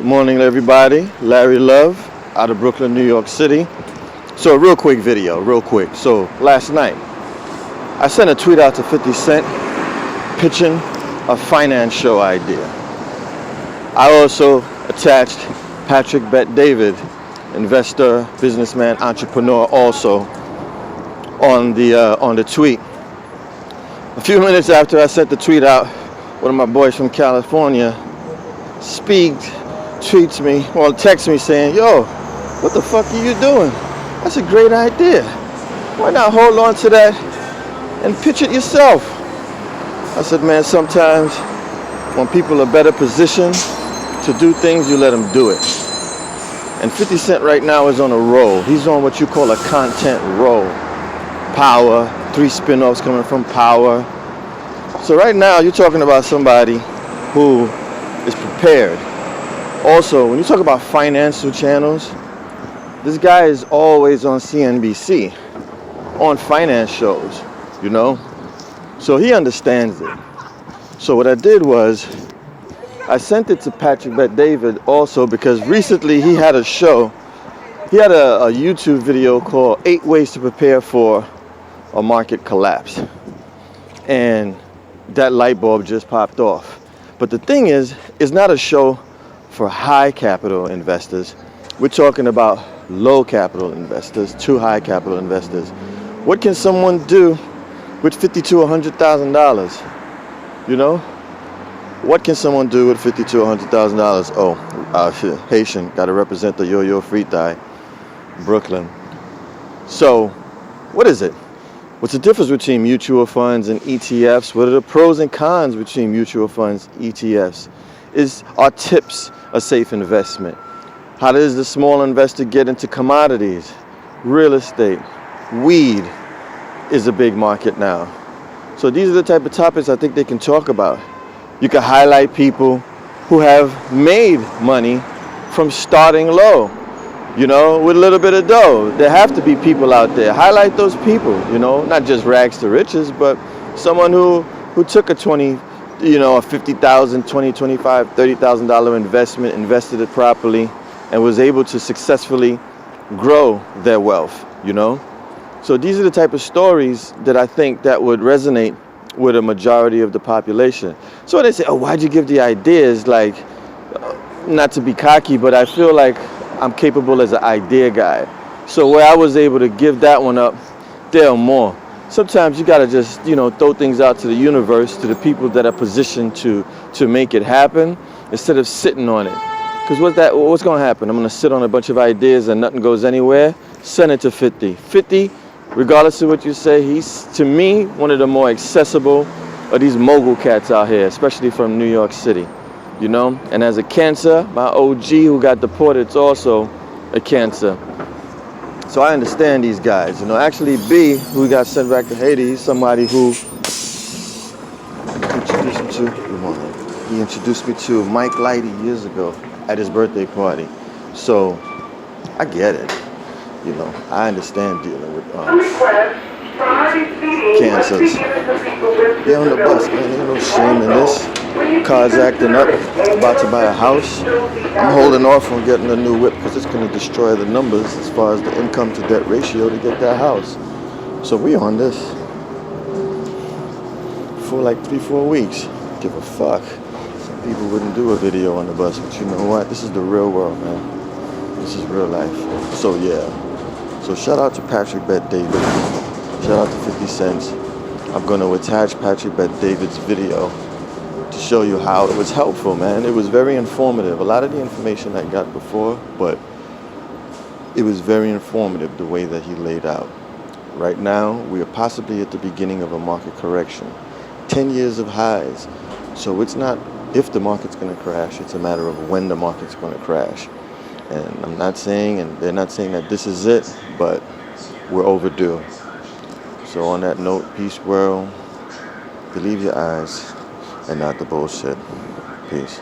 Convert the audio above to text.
Good morning, everybody. Larry Love out of Brooklyn, New York City. So a real quick video, real quick. So last night, I sent a tweet out to 50 Cent pitching a finance show idea. I also attached Patrick Bet-David, investor, businessman, entrepreneur, also on the tweet. A few minutes after I sent the tweet out, one of my boys from California texts me saying, "Yo, what the fuck are you doing? That's a great idea. Why not hold on to that and pitch it yourself?" I said, man, sometimes when people are better positioned to do things, you let them do it. And 50 Cent right now is on a roll. He's on what you call a content roll. Power, 3 spin-offs coming from Power. So right now you're talking about somebody who is prepared. Also, when you talk about financial channels, this guy is always on CNBC, on finance shows, you know? So he understands it. So what I did was, I sent it to Patrick Bet-David also because recently he had a show. He had a YouTube video called 8 Ways to Prepare for a Market Collapse. And that light bulb just popped off. But the thing is, it's not a show for high capital investors. We're talking about low capital investors, to high capital investors. What can someone do with $50,000 to $100,000? You know? What can someone do with $50,000 to $100,000? Oh, Haitian, gotta represent the Yo-Yo Free Thai, Brooklyn. So, what is it? What's the difference between mutual funds and ETFs? What are the pros and cons between mutual funds, ETFs? Are tips a safe investment? How does the small investor get into commodities, real estate? Weed is a big market now. So these are the type of topics I think they can talk about. You can highlight people who have made money from starting low, you know, with a little bit of dough. There have to be people out there. Highlight those people, you know, not just rags to riches, but someone who took a $50,000, $20,000, $25,000, $30,000 investment, invested it properly, and was able to successfully grow their wealth, you know. So these are the type of stories that I think that would resonate with a majority of the population. So when they say, oh, why'd you give the ideas? Like, not to be cocky, but I feel like I'm capable as an idea guy. So where I was able to give that one up, there are more. Sometimes you gotta just, you know, throw things out to the universe, to the people that are positioned to make it happen, instead of sitting on it. Because what's gonna happen? I'm gonna sit on a bunch of ideas and nothing goes anywhere? Send it to 50. 50, regardless of what you say, he's, to me, one of the more accessible of these mogul cats out here, especially from New York City, you know? And as a Cancer, my OG who got deported is also a Cancer. So I understand these guys, you know. Actually, B, who got sent back to Haiti, he's somebody who he introduced me to Mike Lighty years ago at his birthday party. So I get it, you know. I understand dealing with Cancers. Get on the bus, man. Ain't no shame in this. Car's acting up, about to buy a house. I'm holding off on getting a new whip because it's going to destroy the numbers as far as the income to debt ratio to get that house. So we on this for like 3-4 weeks. Give a fuck. Some people wouldn't do a video on the bus, but you know what? This is the real world, man. This is real life. So yeah. So shout out to Patrick Bet-David. Shout out to 50 Cent. I'm going to attach Patrick Bet-David's video to show you how it was helpful, man. It was very informative. A lot of the information I got before, but it was very informative the way that he laid out. Right now, we are possibly at the beginning of a market correction. 10 years of highs. So it's not if the market's going to crash, it's a matter of when the market's going to crash. And I'm not saying, and they're not saying that this is it, but we're overdue. So on that note, peace world, believe your eyes and not the bullshit. Peace.